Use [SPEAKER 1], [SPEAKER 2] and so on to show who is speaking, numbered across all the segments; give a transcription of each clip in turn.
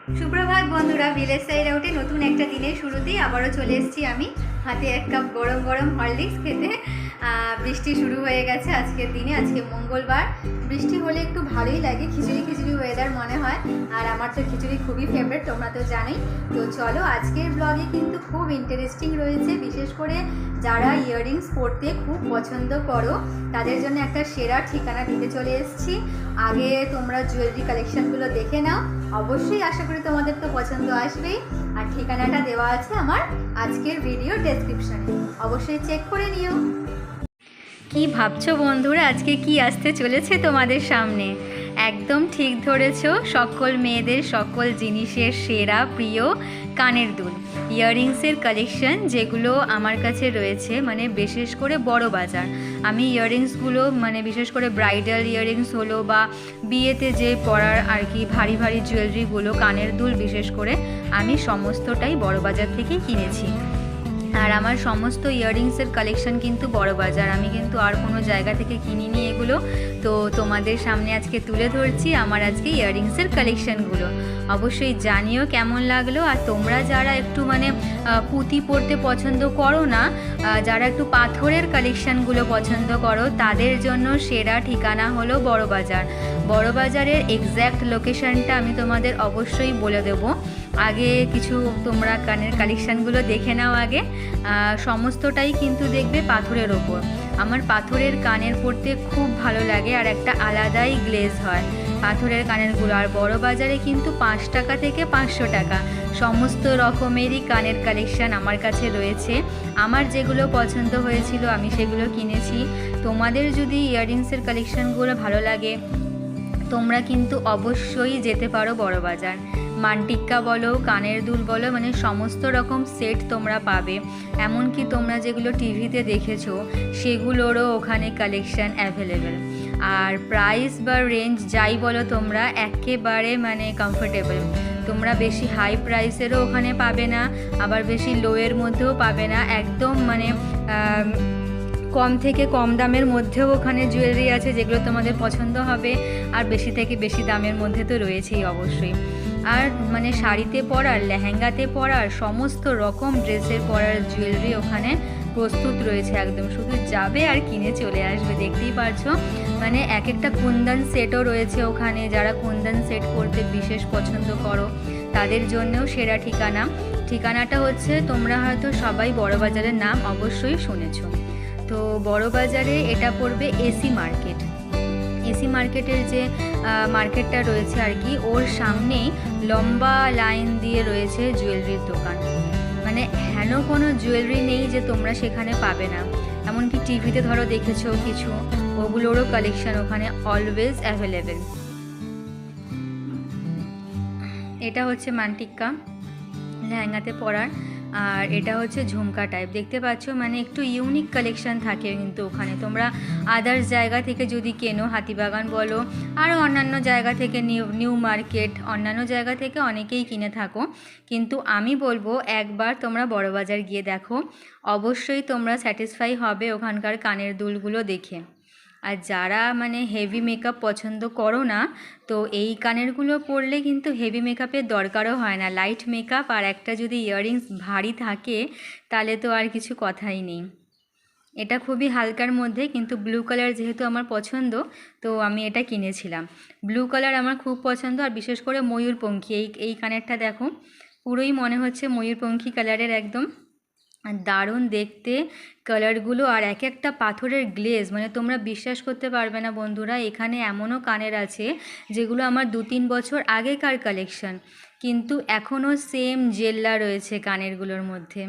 [SPEAKER 1] সুপ্রভাত বন্ধুরা, village side আউটে নতুন একটা দিনের শুরুতেই আবারও চলে এসেছি আমি হাতে এক কাপ গরম গরম হরলিক্স খেতে। বৃষ্টি শুরু হয়ে গেছে আজকের দিনে, আজকে মঙ্গলবার। বৃষ্টি হলে একটু ভালোই লাগে, খিচুড়ি খিচুড়ি ওয়েদার মনে হয়। আর আমার তো খিচুড়ি খুবই ফেভারিট, তোমরা তো জানোই। তো চলো, আজকের ব্লগে কিন্তু খুব ইন্টারেস্টিং রয়েছে। বিশেষ করে যারা ইয়াররিংস পরতে খুব পছন্দ করো তাদের জন্য একটা সেরা ঠিকানা দিতে চলে এসেছি। আগে তোমরা জুয়েলারি কালেকশনগুলো দেখে নাও, অবশ্যই আশা করি তোমাদের তো পছন্দ আসবেই। আর ঠিকানাটা দেওয়া আছে আমার আজকের ভিডিও ডেসক্রিপশনে, অবশ্যই চেক করে নিও। কি ভাবছো বন্ধুরা, আজকে কি আসতে চলেছে তোমাদের সামনে? একদম ঠিক ধরেছো, সকল মেয়েদের সকল জিনিসের সেরা প্রিয় কানের দুল, ইয়াররিংসের কালেকশন যেগুলো আমার কাছে রয়েছে, মানে বিশেষ করে বড় বাজার। আমি ইয়াররিংসগুলো মানে বিশেষ করে ব্রাইডাল ইয়াররিংস হলো বা বিয়েতে যে পরার আর কি ভারী ভারী জুয়েলারিগুলো, কানের দুল বিশেষ করে, আমি সমস্তটাই বড় বাজার থেকেই কিনেছি। আর আমার সমস্ত ইয়াররিংসের কালেকশন কিন্তু বড় বাজার, আমি কিন্তু আর কোনো জায়গা থেকে কিনিনি এগুলো। তো তোমাদের সামনে আজকে তুলে ধরছি আমার আজকে ইয়াররিংসের কালেকশনগুলো। অবশ্যই জানিও কেমন লাগলো। আর তোমরা যারা একটু মানে পুঁতি পরতে পছন্দ করো না, যারা একটু পাথরের কালেকশনগুলো পছন্দ করো, তাদের জন্য সেরা ঠিকানা হলো বড় বাজার। বড় বাজারের এক্স্যাক্ট লোকেশনটা আমি তোমাদের অবশ্যই বলে দেবো। আগে কিছু তোমরা কানের কালেকশানগুলো দেখে নাও আগে। সমস্তটাই কিন্তু দেখবে পাথরের ওপর। আমার পাথরের কানের পরতে খুব ভালো লাগে, আর একটা আলাদাই গ্লেজ হয় পাথরের কানেরগুলো। আর বড় বাজারে কিন্তু 5 টাকা থেকে 500 টাকা সমস্ত রকমেরই কানের কালেকশান আমার কাছে রয়েছে। আমার যেগুলো পছন্দ হয়েছিল আমি সেগুলো কিনেছি। তোমাদের যদি ইয়াররিংসের কালেকশানগুলো ভালো লাগে, তোমরা কিন্তু অবশ্যই যেতে পারো বড় বাজার। মানটিক্কা বলো, কানের দুল বলো, মানে সমস্ত রকম সেট তোমরা পাবে। এমনকি তোমরা যেগুলো টিভিতে দেখেছো সেগুলোরও ওখানে কালেকশান অ্যাভেলেবেল। আর প্রাইস বা রেঞ্জ যাই বলো তোমরা, একেবারে মানে কমফোর্টেবল। তোমরা বেশি হাই প্রাইসেরও ওখানে পাবে না, আবার বেশি লোয়ের মধ্যেও পাবে না। একদম মানে কম থেকে কম দামের মধ্যেও ওখানে জুয়েলারি আছে যেগুলো তোমাদের পছন্দ হবে। আর বেশি থেকে বেশি দামের মধ্যে তো রয়েছেই অবশ্যই। আর মানে শাড়িতে পরার, লেহেঙ্গাতে পরার, সমস্ত রকম ড্রেসের পরার জুয়েলারি ওখানে প্রস্তুত রয়েছে একদম। শুধু যাবে আর কিনে চলে আসবে, দেখতেই পারছো। মানে এক একটা কুন্দন সেটও রয়েছে ওখানে। যারা কুন্দন সেট পরতে বিশেষ পছন্দ করো তাদের জন্যও সেরা ঠিকানা। ঠিকানাটা হচ্ছে, তোমরা হয়তো সবাই বড় বাজারের নাম অবশ্যই শুনেছো। তো বড় বাজারে এটা পড়বে এসি মার্কেট। এসি মার্কেটের যে মার্কেটটা রয়েছে আর কি, ওর সামনেই লম্বা লাইন দিয়ে রয়েছে জুয়েলারির দোকান। মানে হেন কোনো জুয়েলারি নেই যে তোমরা সেখানে পাবে না। এমনকি টিভিতে ধরো দেখেছো কিছু, ওগুলোরও কালেকশন ওখানে অলওয়েজ অ্যাভেলেবেল। এটা হচ্ছে মানটিক্কা, লেহেঙ্গাতে পরার। আর এটা হচ্ছে ঝুমকা টাইপ, দেখতে পাচ্ছ। মানে একটু ইউনিক কালেকশান থাকে কিন্তু ওখানে। তোমরা আদার্স জায়গা থেকে যদি কেনো, হাতিবাগান বলো, আরও অন্যান্য জায়গা থেকে, নিউ মার্কেট, অন্যান্য জায়গা থেকে অনেকেই কিনে থাকো, কিন্তু আমি বলবো একবার তোমরা বড় বাজার গিয়ে দেখো, অবশ্যই তোমরা স্যাটিসফাই হবে ওখানকার কানের দুলগুলো দেখে। আর যারা মানে হেভি মেকআপ পছন্দ করো না, তো এই কানেরগুলো পরলে কিন্তু হেভি মেকআপের দরকারও হয় না। লাইট মেকআপ আর একটা যদি ইয়াররিংস ভারী থাকে, তাহলে তো আর কিছু কথাই নেই। এটা খুবই হালকার মধ্যে, কিন্তু ব্লু কালার যেহেতু আমার পছন্দ, তো আমি এটা কিনেছিলাম। ব্লু কালার আমার খুব পছন্দ, আর বিশেষ করে ময়ূরপঙ্খী। এই কানেরটা দেখো, পুরোই মনে হচ্ছে ময়ূরপঙ্খী কালারের একদম। আর দারুণ দেখতে কালারগুলো, আর এক একটা পাথরের গ্লেজ, মানে তোমরা বিশ্বাস করতে পারবে না বন্ধুরা, এখানে এমনও কানের আছে যেগুলো আমার 2-3 বছর আগেকার কালেকশন, কিন্তু এখনও সেম জেল্লা রয়েছে কানেরগুলোর মধ্যে।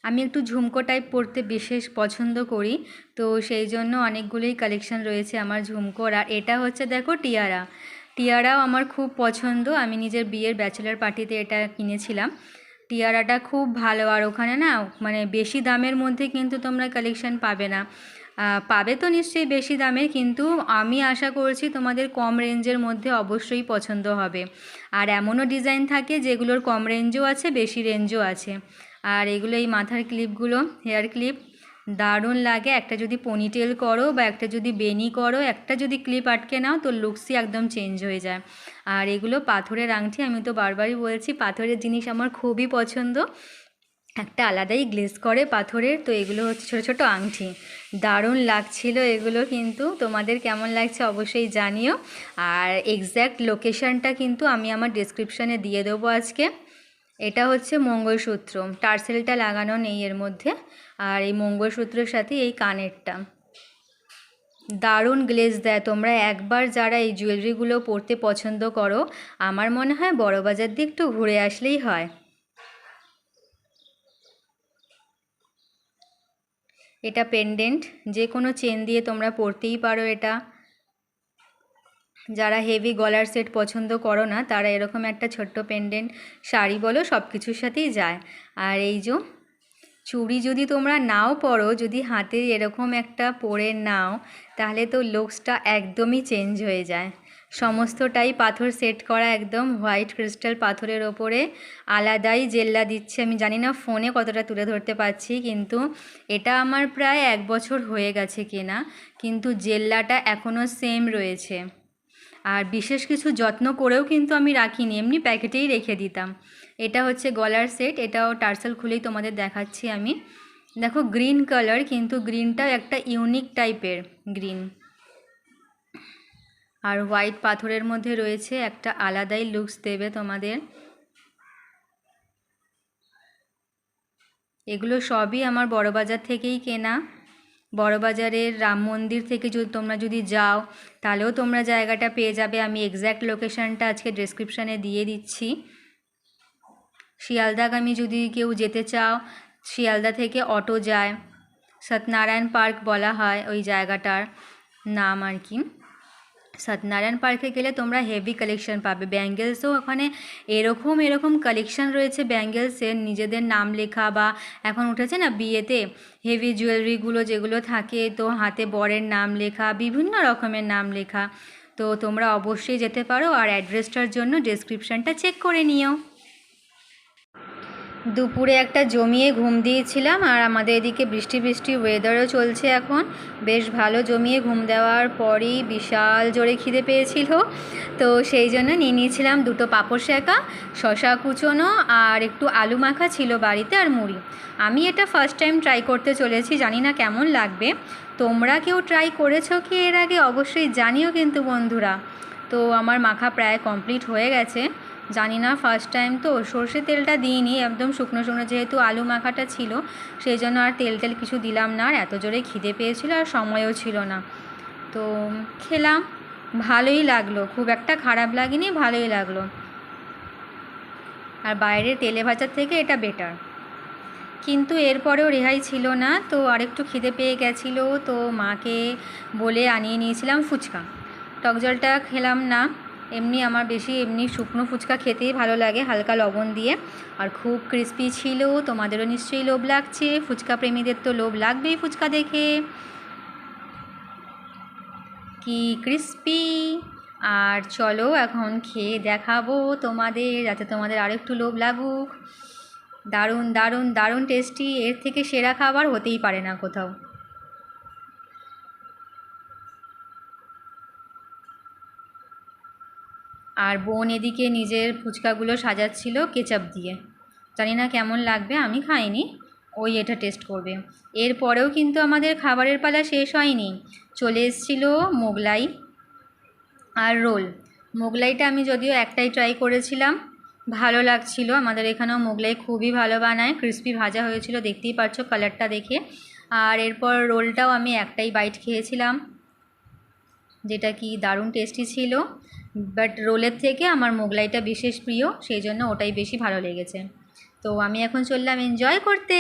[SPEAKER 1] আমি একটু ঝুমকো টাইপ পরতে বিশেষ পছন্দ করি, তো সেই জন্য অনেকগুলোই কালেকশন রয়েছে আমার ঝুমকোর। আর এটা হচ্ছে দেখো টিয়ারা। টিয়ারাও আমার খুব পছন্দ, আমি নিজের বিয়ের ব্যাচেলার পার্টিতে এটা কিনেছিলাম। টিয়ারাটা খুব ভালো। আর ওখানে না মানে বেশি দামের মধ্যে কিন্তু তোমরা কালেকশন পাবে না। পাবে তো নিশ্চয়ই বেশি দামের, কিন্তু আমি আশা করছি তোমাদের কম রেঞ্জের মধ্যে অবশ্যই পছন্দ হবে। আর এমনও ডিজাইন থাকে যেগুলোর কম রেঞ্জও আছে, বেশি রেঞ্জও আছে। আর এগুলো, এই মাথার ক্লিপগুলো, হেয়ার ক্লিপ, দারুণ লাগে। একটা যদি পনিটেল করো বা একটা যদি বেনি করো, একটা যদি ক্লিপ আটকে নাও, তো লুকসই একদম চেঞ্জ হয়ে যায়। আর এগুলো পাথরের আংটি, আমি তো বারবারই বলছি পাথরের জিনিস আমার খুবই পছন্দ, একটা আলাদাই গ্লেজ করে পাথরের। তো এগুলো হচ্ছে ছোটো ছোটো আংটি, দারুণ লাগছিল এগুলো। কিন্তু তোমাদের কেমন লাগছে অবশ্যই জানিও। আর এক্স্যাক্ট লোকেশানটা কিন্তু আমি আমার ডেসক্রিপশানে দিয়ে দেবো আজকে। এটা হচ্ছে মঙ্গলসূত্র, টার্সেলটা লাগানো নেই এর মধ্যে, আর এই মঙ্গলসূত্রের সাথে এই কানেরটা দারুণ গ্লেজ দেয়। তোমরা একবার যারা এই জুয়েলারিগুলো পরতে পছন্দ করো, আমার মনে হয় বড়বাজার দিয়ে একটু ঘুরে আসলেই হয়। এটা পেন্ডেন্ট, যে কোনো চেন দিয়ে তোমরা পরতেই পারো। এটা যারা হেভি গলার সেট পছন্দ করো না, তারা এরকম একটা ছোট্ট পেন্ডেন্ট শাড়ি বলো সব কিছুর সাথেই যায়। আর এই যে চুড়ি যদি তোমরা নাও পরো, যদি হাতে এরকম একটা পরে নাও, তাহলে তো লুকসটা একদমই চেঞ্জ হয়ে যায়। সমস্তটাই পাথর সেট করা, একদম হোয়াইট ক্রিস্টাল পাথরের ওপরে আলাদাই জেল্লা দিচ্ছে। আমি জানি না ফোনে কতটা তুলে ধরতে পারছি, কিন্তু এটা আমার প্রায় 1 বছর হয়ে গেছে কেনা, কিন্তু জেল্লাটা এখনও সেম রয়েছে। আর বিশেষ কিছু যত্ন করেও কিন্তু আমি রাখিনি, এমনি প্যাকেটেই রেখে দিতাম। এটা হচ্ছে গলার সেট, এটাও টার্সেল খুলেই তোমাদের দেখাচ্ছি আমি। দেখো গ্রিন কালার, কিন্তু গ্রিনটাও একটা ইউনিক টাইপের গ্রিন, আর হোয়াইট পাথরের মধ্যে রয়েছে, একটা আলাদাই লুকস দেবে তোমাদের। এগুলো সবই আমার বড়বাজার থেকেই কেনা। বড়বাজারের রাম মন্দির থেকে তোমরা যদি যাও, তাহলেও তোমরা জায়গাটা পেয়ে যাবে। আমি এক্স্যাক্ট লোকেশানটা আজকে ডেসক্রিপশানে দিয়ে দিচ্ছি। শিয়ালদাগামী যদি কেউ যেতে চাও, শিয়ালদা থেকে অটো যায়, সত্যনারায়ণ পার্ক বলা হয় ওই জায়গাটার নাম আর কি। সত্যনারায়ণ পার্কে গেলে তোমরা হেভি কালেকশন পাবে। ব্যাঙ্গেলসও ওখানে এরকম কালেকশন রয়েছে ব্যাঙ্গেলসের, নিজেদের নাম লেখা, বা এখন উঠেছে না বিয়েতে হেভি জুয়েলারিগুলো যেগুলো থাকে, তো হাতে বরের নাম লেখা, বিভিন্ন রকমের নাম লেখা। তো তোমরা অবশ্যই যেতে পারো। আর অ্যাড্রেসটার জন্য ডেসক্রিপশানটা চেক করে নিও। দুপুরে একটা জমিয়ে ঘুম দিয়েছিলাম, আর আমাদের এদিকে বৃষ্টি ওয়েদারও চলছে এখন, বেশ ভালো। জমিয়ে ঘুম দেওয়ার পরই বিশাল জোরে খিদে পেয়েছিল, তো সেই জন্য নিয়ে নিয়েছিলাম 2টো পাঁপড় সেঁকা, শশা কুচোনো, আর একটু আলু মাখা ছিল বাড়িতে, আর মুড়ি। আমি এটা ফার্স্ট টাইম ট্রাই করতে চলেছি, জানি না কেমন লাগবে। তোমরা কেউ ট্রাই করেছো কি এর আগে অবশ্যই জানিও কিন্তু বন্ধুরা। তো আমার মাখা প্রায় কমপ্লিট হয়ে গেছে। জানি না, ফার্স্ট টাইম তো, সর্ষে তেলটা দিইনি, একদম শুকনো শুকনো, যেহেতু আলু মাখাটা ছিল সেই জন্য আর তেল কিছু দিলাম না। আর এত জোরে খিদে পেয়েছিল, আর সময়ও ছিল না, তো খেলাম। ভালোই লাগলো, খুব একটা খারাপ লাগেনি, ভালোই লাগলো। আর বাইরের তেলে ভাজার থেকে এটা বেটার। কিন্তু এরপরেও রেহাই ছিল না, তো আরেকটু খিদে পেয়ে গেছিলো, তো মাকে বলে আনিয়ে নিয়েছিলাম ফুচকা। টক জলটা খেলাম না, এমনি আমার বেশি এমনি শুকনো ফুচকা খেতেই ভালো লাগে, হালকা লবণ দিয়ে। আর খুব ক্রিস্পি ছিল। তোমাদেরও নিশ্চয়ই লোভ লাগছে, ফুচকা প্রেমীদের তো লোভ লাগবেই ফুচকা দেখে। কি ক্রিস্পি! আর চলো এখন খেয়ে দেখাবো তোমাদের, যাতে তোমাদের আরেকটু লোভ লাগুক। দারুণ দারুণ দারুণ টেস্টি, এর থেকে সেরা খাবার হতেই পারে না কোথাও। আর বোন এদিকে নিজের ফুচকাগুলো সাজাচ্ছিল কেচাপ দিয়ে, জানি না কেমন লাগবে, আমি খাইনি, ওই এটা টেস্ট করবে। এরপরেও কিন্তু আমাদের খাবারের পালা শেষ হয়নি, চলে এসেছিলো মোগলাই আর রোল। মোগলাইটা আমি যদিও একটাই ট্রাই করেছিলাম, ভালো লাগছিল। আমাদের এখানেও মোগলাই খুবই ভালো বানায়, ক্রিস্পি ভাজা হয়েছিল, দেখতেই পাচ্ছ কালারটা দেখে। আর এরপর রোলটাও আমি একটাই বাইট খেয়েছিলাম, যেটা কি দারুণ টেস্টি ছিল। বাট রোলের থেকে আমার মোগলাইটা বিশেষ প্রিয়, সেই জন্য ওটাই বেশি ভালো লেগেছে। তো আমি এখন চললাম এনজয় করতে।